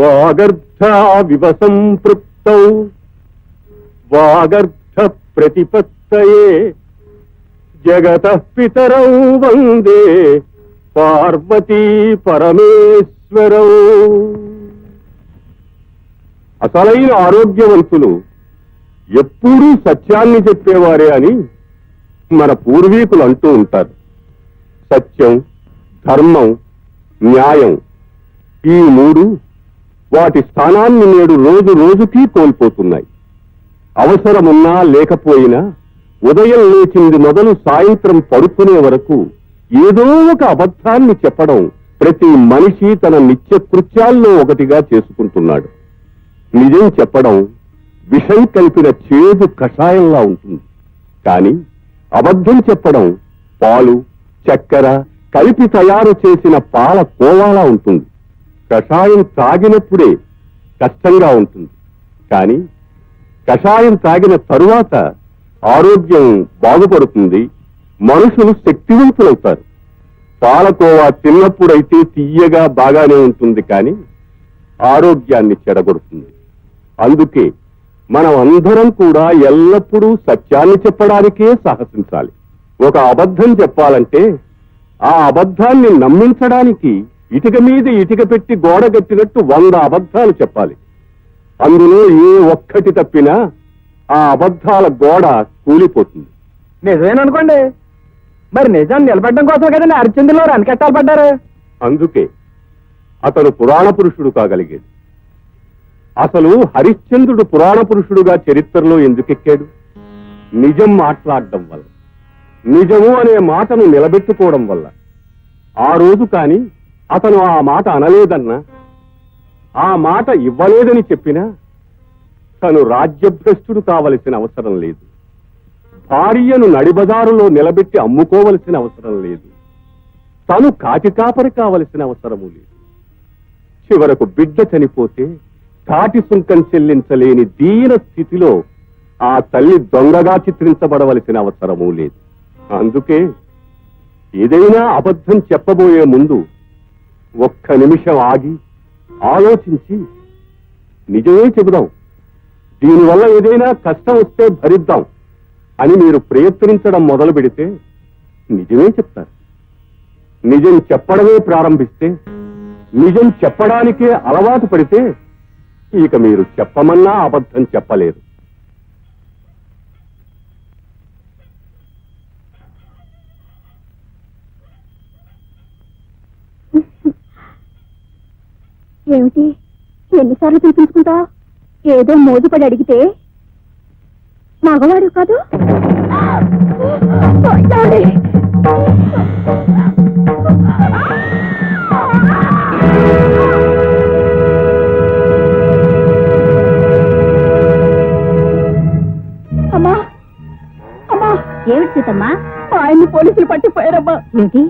వాగర్ధావివ సంపృక్తౌ వాగర్ధ ప్రతిపత్తయే జగతః పితరౌ వందే పార్వతీ పరమేశ్వరౌ. అసలైన ఆరోగ్యవంతులు ఎప్పుడూ సత్యాన్ని చెప్పేవారే అని మన పూర్వీకులు అంటూ ఉంటారు. సత్యం, ధర్మం, న్యాయం ఈ మూడు వాటి స్థానాన్ని నేడు రోజు రోజుకి కోల్పోతున్నాయి. అవసరమున్నా లేకపోయినా ఉదయం లేచింది మొదలు సాయంత్రం పడుకునే వరకు ఏదో ఒక అబద్ధాన్ని చెప్పడం ప్రతి మనిషి తన నిత్య కృత్యాల్లో ఒకటిగా చేసుకుంటున్నాడు. నిజం చెప్పడం విషం కలిపిన చేదు కషాయంలా ఉంటుంది. కానీ అబద్ధం చెప్పడం పాలు, చక్కెర కలిపి తయారు చేసిన పాల కోవాలా ఉంటుంది. కషాయం తాగినప్పుడే కష్టంగా ఉంటుంది, కానీ కషాయం తాగిన తరువాత ఆరోగ్యం బాగుపడుతుంది, మనుషులు శక్తివంతులవుతారు. పాలకోవా తిన్నప్పుడైతే తీయగా బాగానే ఉంటుంది, కానీ ఆరోగ్యాన్ని చెడగొడుతుంది. అందుకే మనం అందరం కూడా ఎల్లప్పుడూ సత్యాన్ని చెప్పడానికే సాహసించాలి. ఒక అబద్ధం చెప్పాలంటే ఆ అబద్ధాన్ని నమ్మించడానికి ఇటుక మీద ఇటుక పెట్టి గోడ కట్టినట్టు 100 అబద్ధాలు చెప్పాలి. అందులో ఏ ఒక్కటి తప్పినా ఆ అబద్ధాల గోడ కూలిపోతుంది. నిజమేననుకోండి, మరి నిజాన్ని నిలబెట్టడం కోసం కదండి హరిశ్చంద్రులో రనకెట్టాలు పడ్డారు. అందుకే అతను పురాణ పురుషుడు కాగలిగాడు. అసలు హరిశ్చంద్రుడు పురాణ పురుషుడుగా చరిత్రలో ఎందుకెక్కాడు? నిజం మాట్లాడడం వల్ల, నిజము అనే మాటను నిలబెట్టుకోవడం వల్ల. ఆ రోజు కాని అతను ఆ మాట అనలేదన్నా, ఆ మాట ఇవ్వలేదని చెప్పినా తను రాజ్యభ్రష్టుడు కావలసిన అవసరం లేదు. భార్యను నడిబజారులో నిలబెట్టి అమ్ముకోవలసిన అవసరం లేదు. తను కాటి కాపరి కావలసిన అవసరము లేదు. చివరకు బిడ్డ చనిపోతే కాటి సుంకం చెల్లించలేని దీన స్థితిలో ఆ తల్లి దొంగగా చిత్రించబడవలసిన అవసరమూ లేదు. అందుకే ఏదైనా అబద్ధం చెప్పబోయే ముందు ఒక్క నిమిషం ఆగి ఆలోచించి నిజమే చెబుదాం, దీనివల్ల ఏదైనా కష్టం వస్తే భరిద్దాం అని మీరు ప్రయత్నించడం మొదలు పెడితే నిజమే చెప్తారు. నిజం చెప్పడమే ప్రారంభిస్తే, నిజం చెప్పడానికే అలవాటు పడితే ఇక మీరు చెప్పమన్నా అబద్ధం చెప్పలేరు. ఏమిటి ఎన్నిసార్లు పిలిపించుకుంటా? ఏదో మోదుపడి అడిగితే మగవాడు కాదు. అమ్మా అమ్మా, ఏమిటి సీతమ్మా? ఆయన్ని పోలీసులు పట్టుకుపోయారమ్మా. ఏంటి,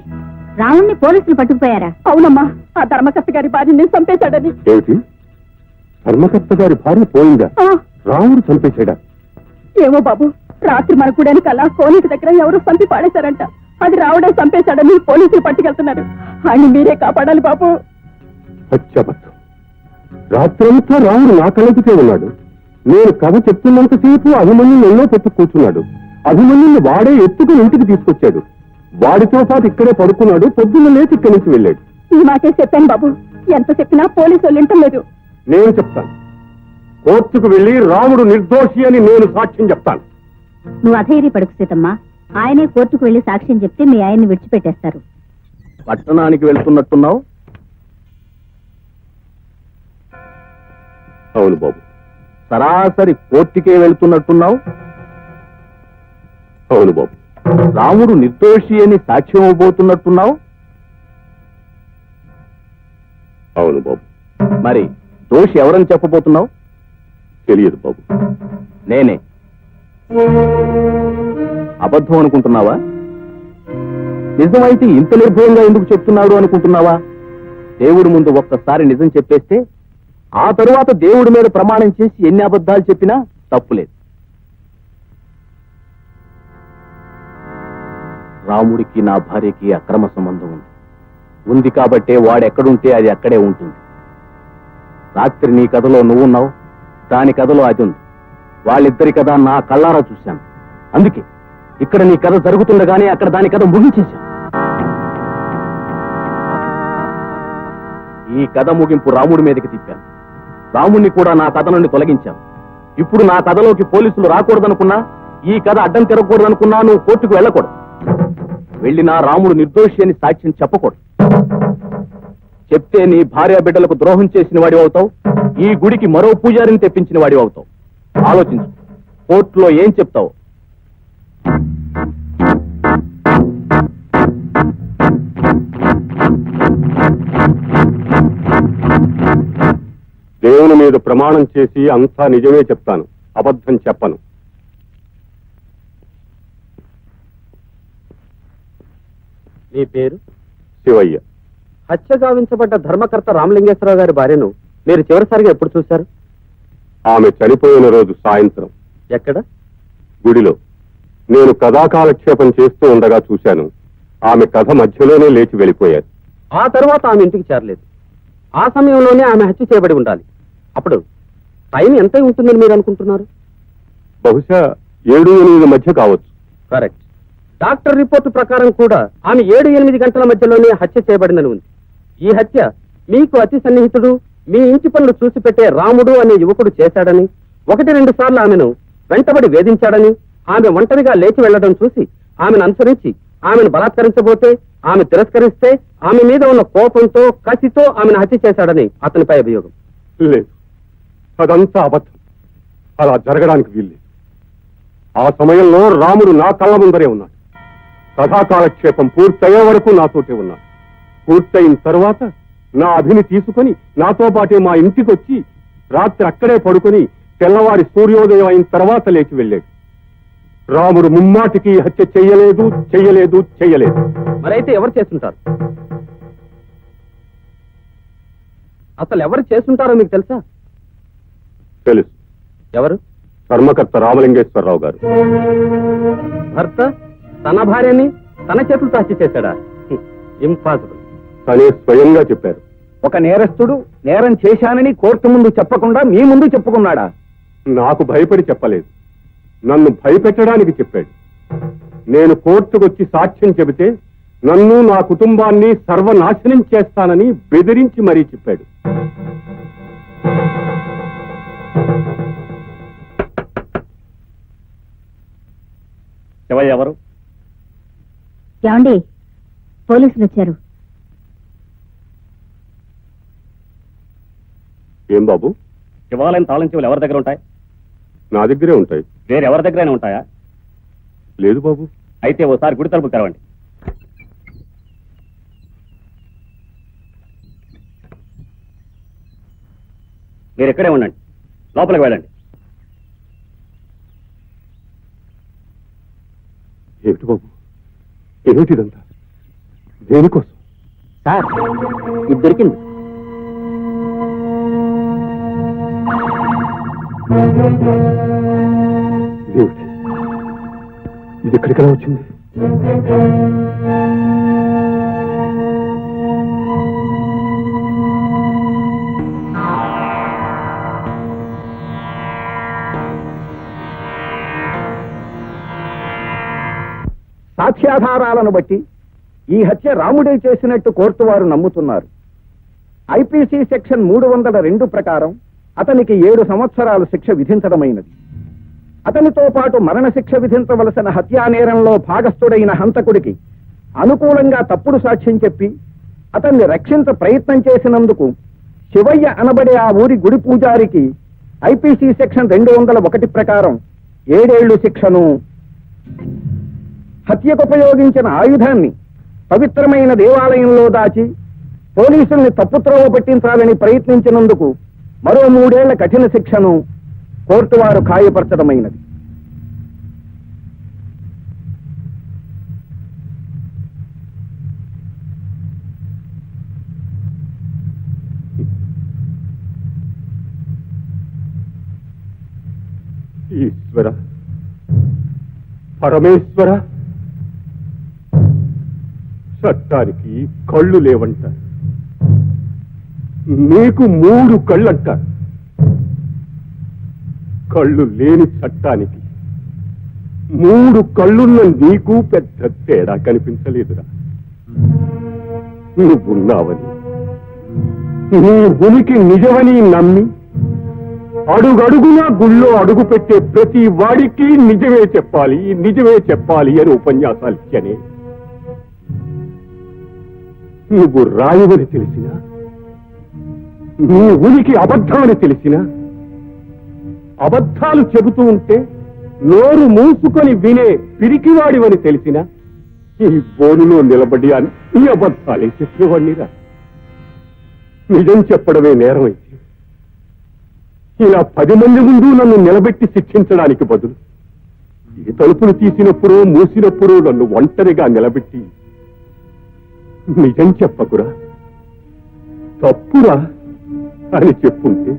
రావుణ్ణి పోలీసులు పట్టుకుపోయారా? అవునమ్మా, ఆ ధర్మకర్త గారి భార్యని చంపేశాడని. ఏమిటి, ధర్మకర్త గారి భార్య పోయిందా? రాముడు చంపేశాడా? ఏమో బాబు, రాత్రి మన కూడానికి అలా కోనేటి దగ్గర ఎవరో చంపి పాడేశారంట. అది రావుడే చంపేశాడని పోలీసులు పట్టుకెళ్తున్నారు. ఆయన మీరే కాపాడాలి బాబు. అచ్చబద్ధం. రాత్రంతా రాముడు నా కళ్ళకితే ఉన్నాడు. నేను కథ చెప్తున్నంతసేపు అభిమన్యుని ఎన్నో పెట్టి కూర్చున్నాడు. అభిమన్యుని వాడే ఎత్తుకుని ఇంటికి తీసుకొచ్చాడు. వాడితో పాటు ఇక్కడే పడుకున్నాడు. పొద్దున్న లేచి ఇక్కడి నుంచి వెళ్ళాడు. ఈ మాటే చెప్పాను బాబు, ఎంత చెప్పినా పోలీసు వాళ్ళు వింటలేదు. నేను చెప్తాను, కోర్టుకు వెళ్లి రాముడు నిర్దోషి అని నేను సాక్ష్యం చెప్తాను. నువ్వు అధైర్యపడకు సీతమ్మా, ఆయనే కోర్టుకు వెళ్లి సాక్ష్యం చెప్తే మీ ఆయన్ని విడిచిపెట్టేస్తారు. పట్టణానికి వెళ్తున్నట్టున్నావు? అవును బాబు. సరాసరి కోర్టుకే వెళ్తున్నట్టున్నావు? అవును బాబు. రాముడు నిర్దోషి అని సాక్ష్యం ఇవ్వబోతున్నట్టున్నావు? అవును బాబు. మరి దోషి ఎవరని చెప్పబోతున్నావు? తెలియదు బాబు. నేనే. అబద్ధం అనుకుంటున్నావా? నిజమైతే ఇంత నిర్భయంగా ఎందుకు చెప్తున్నాడు అనుకుంటున్నావా? దేవుడి ముందు ఒక్కసారి నిజం చెప్పేస్తే ఆ తరువాత దేవుడి మీద ప్రమాణం చేసి ఎన్ని అబద్ధాలు చెప్పినా తప్పులేదు. రాముడికి నా భార్యకి అక్రమ సంబంధం ఉంది కాబట్టే వాడెక్కడుంటే అది అక్కడే ఉంటుంది. రాత్రి నీ కథలో నువ్వున్నావు, దాని కథలో అది ఉంది. వాళ్ళిద్దరి కథ నా కళ్ళారా చూశాను. అందుకే ఇక్కడ నీ కథ జరుగుతుండగానే అక్కడ దాని కథ ముగించేశాను. ఈ కథ ముగింపు రాముడి మీదకి తిప్పాను. రాముణ్ణి కూడా నా కథ నుండి తొలగించాను. ఇప్పుడు నా కథలోకి పోలీసులు రాకూడదనుకున్నా, ఈ కథ అడ్డం తిరగకూడదనుకున్నా నువ్వు కోర్టుకు వెళ్ళకూడదు. వెళ్ళినా రాముడు నిర్దోషి అని సాక్ష్యం చెప్పకూడదు. చెప్తే నీ భార్య బిడ్డలకు ద్రోహం చేసిన వాడి అవుతావు, ఈ గుడికి మరో పూజారిని తెప్పించిన వాడి అవుతావు. ఆలోచించు, కోర్టులో ఏం చెప్తావు? దేవుని మీద ప్రమాణం చేసి అంతా నిజమే చెప్తాను, అబద్ధం చెప్పను. నీ పేరు? శివయ్య. హత్య గావించబడ్డ ధర్మకర్త రామలింగేశ్వరరావు గారి భార్యను మీరు చివరిసారిగా ఎప్పుడు చూశారు? ఆమె చనిపోయిన రోజు సాయంత్రం. ఎక్కడ? గుడిలో. నేను కథాకాలక్షేపం చేస్తూ ఉండగా చూశాను. ఆమె కథ మధ్యలోనే లేచి వెళ్ళిపోయారు. ఆ తర్వాత ఆమె ఇంటికి చేరలేదు. ఆ సమయంలోనే ఆమె హత్య చేయబడి ఉండాలి. అప్పుడు టైం ఎంత ఉంటుందని మీరు అనుకుంటున్నారు? బహుశా 7-8 మధ్య కావచ్చు. కరెక్ట్. డాక్టర్ రిపోర్టు ప్రకారం కూడా ఆమె 7-8 గంటల మధ్యలోనే హత్య చేయబడిందని ఉంది. ఈ హత్య మీకు అతి సన్నిహితుడు, మీ ఇంటి పనులు చూసి పెట్టే రాముడు అనే యువకుడు చేశాడని, 1-2 సార్లు ఆమెను వెంటబడి వేధించాడని, ఆమె ఒంటరిగా లేచి వెళ్లడం చూసి ఆమెను అనుసరించి ఆమెను బలాత్కరించబోతే, ఆమె తిరస్కరిస్తే ఆమె మీద ఉన్న కోపంతో, కసితో ఆమెను హత్య చేశాడని అతనిపై అభియోగం. లేదు, అదంతా అబద్ధం. అలా జరగడానికి వీల్లేదు. ఆ సమయంలో రాముడు నా కళ్ళ ముందరే ఉన్నాడు. కథాకాలక్షేపం పూర్తయ్యే వరకు నాతోటే ఉన్నాడు. పూర్తయిన తర్వాత నా అభిని తీసుకుని నాతో పాటే మా ఇంటికి వచ్చి రాత్రి అక్కడే పడుకొని తెల్లవారి సూర్యోదయం అయిన తర్వాత లేచి వెళ్ళాడు. రాముడు ముమ్మాటికి హత్య చెయ్యలేదు, చెయ్యలేదు, చెయ్యలేదు. మరైతే ఎవరు చేస్తుంటారు? అసలు ఎవరు చేస్తుంటారో మీకు తెలుసా? తెలుసు. ఎవరు? ధర్మకర్త రామలింగేశ్వరరావు గారు. భర్త తన భార్యని తన చేతులతో హత్య చేశాడా? ఇంపాసిబుల్. తనే స్వయంగా చెప్పారు. ఒక నేరస్తుడు నేరం చేశానని కోర్టు ముందు చెప్పకుండా మీ ముందు చెప్పుకున్నాడా? నాకు భయపడి చెప్పలేదు, నన్ను భయపెట్టడానికి చెప్పాడు. నేను కోర్టుకొచ్చి సాక్ష్యం చెబితే నన్ను, నా కుటుంబాన్ని సర్వనాశనం చేస్తానని బెదిరించి మరీ చెప్పాడు. శివయ్య ఎవరు? ఏమండి, పోలీసులు వచ్చారు. ఏం బాబు? శివాలయం తాళం చెవులు ఎవరి దగ్గర ఉంటాయి? నా దగ్గరే ఉంటాయి. వేరెవరి దగ్గరైనా ఉంటాయా? లేదు బాబు. అయితే ఓసారి గుడి తలుపు తెరవండి. మీరు ఇక్కడే ఉండండి, లోపలికి వెళ్ళండి. ఏమిటి బాబు, ఏమిటిదంతా? దేనికోసం? సార్, ఇది దొరికింది. ఏమిటి ఇది? ఎక్కడికలా వచ్చింది? సాక్ష్యాధారాలను బట్టి ఈ హత్య రాముడే చేసినట్టు కోర్టు వారు నమ్ముతున్నారు. ఐపీసీ సెక్షన్ 302 ప్రకారం అతనికి 7 సంవత్సరాలు శిక్ష విధించడమైనది. అతనితో పాటు మరణశిక్ష విధించవలసిన హత్యా నేరంలో భాగస్థుడైన హంతకుడికి అనుకూలంగా తప్పుడు సాక్ష్యం చెప్పి అతన్ని రక్షించ ప్రయత్నం చేసినందుకు శివయ్య అనబడే ఆ ఊరి గుడి పూజారికి ఐపీసీ సెక్షన్ 201 ప్రకారం 7 ఏళ్లు శిక్షను, హత్యకు ఉపయోగించిన ఆయుధాన్ని పవిత్రమైన దేవాలయంలో దాచి పోలీసుల్ని తప్పుత్రోవ పట్టించాలని ప్రయత్నించినందుకు మరో 3 ఏళ్ల కఠిన శిక్షను కోర్టు వారు ఖాయపరచడమైనది. ఈశ్వర, పరమేశ్వర, చట్టానికి కళ్ళు లేవంటారు. నీకు 3 కళ్ళంటారు. కళ్ళు లేని చట్టానికి 3 కళ్ళున్న నీకు పెద్ద తేడా కనిపించలేదురా. నువ్వున్నావని, నీ ఉనికి నిజమని నమ్మి అడుగడుగునా గుళ్ళో అడుగు పెట్టే ప్రతి వాడికి నిజమే చెప్పాలి అని ఉపన్యాసాలు ఇచ్చనే. నువ్వు రాయవని తెలిసినా, నీ ఉనికి అబద్ధమని తెలిసినా, అబద్ధాలు చెబుతూ ఉంటే నోరు మూసుకొని వినే పిరికివాడివని తెలిసినా ఈ బోనులో నిలబడి అన్ని అబద్ధాలే చెప్పేవాడినిరా. నిజం చెప్పడమే నేరమైతే ఇలా 10 మంది ముందు నన్ను నిలబెట్టి శిక్షించడానికి బదులు ఈ తలుపులు తీసినప్పుడు మూసినప్పుడు నన్ను ఒంటరిగా నిలబెట్టి నిజం చెప్పకురా, తప్పురా అని చెప్పుంటే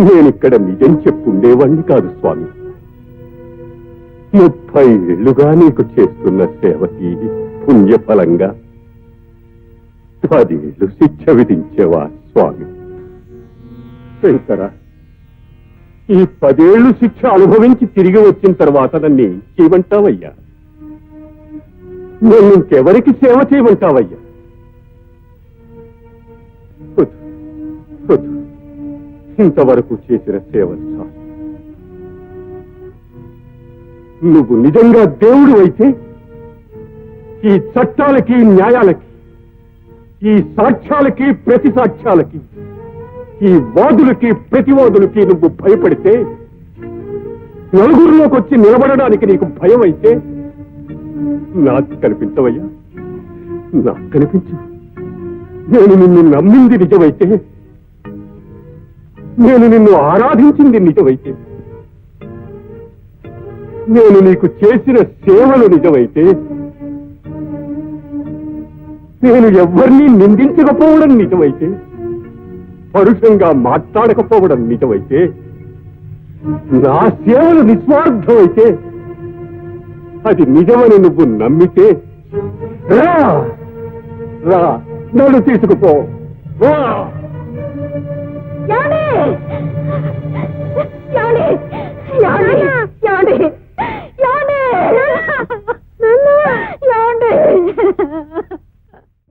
నేనిక్కడ నిజం చెప్పుండేవాణ్ణి కాదు స్వామి. 30 ఏళ్లుగా నీకు చేస్తున్న సేవకి పుణ్యఫలంగా 10 ఏళ్లు శిక్ష విధించేవా స్వామి? శంకరా, ఈ 10 ఏళ్లు శిక్ష అనుభవించి తిరిగి వచ్చిన తర్వాత నన్ను ఏం చేయమంటావయ్యా? నేను ఇంకెవరికి సేవ చేయమంటావయ్యా? వద్దు, వద్దు, ఇంతవరకు చేసిన సేవలు చాలు. నువ్వు నిజంగా దేవుడు అయితే ఈ చట్టాలకి, న్యాయాలకి, ఈ సాక్ష్యాలకి, ప్రతి సాక్ష్యాలకి, ఈ వాదులకి, ప్రతివాదులకి నువ్వు భయపడితే, నలుగురిలోకి వచ్చి నిలబడడానికి నీకు భయం అయితే నాకు కనిపించవయ్యా, నాకు కనిపించు. నేను నిన్ను నమ్మింది నిజమైతే, నేను నిన్ను ఆరాధించింది నిజమైతే, నేను నీకు చేసిన సేవలు నిజమైతే, నేను ఎవరిని నిందించకపోవడం నిజమైతే, పరుషంగా మాట్లాడకపోవడం నిజమైతే, నా సేవలు నిస్వార్థమైతే, అది నిజమని నువ్వు నమ్మితే రా, రా, నన్ను తీసుకుపో. రా.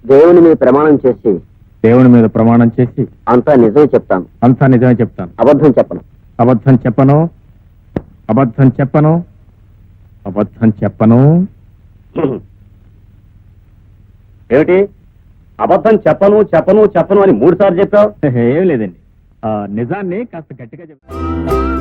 దేవుని మీద ప్రమాణం చేసి, దేవుని మీద ప్రమాణం చేసి అంతా నిజమే చెప్తాను, అంతా నిజమే చెప్తాను, అబద్ధం చెప్పను. అబద్ధం చెప్పను, అబద్ధం చెప్పను, అబద్ధం చెప్పను. ఏమిటి అబద్ధం చెప్పను చెప్పను చెప్పను అని 3 సార్లు చెప్పావు? ఏం లేదండి, నిజాన్ని కాస్త గట్టిగా చెప్తాను.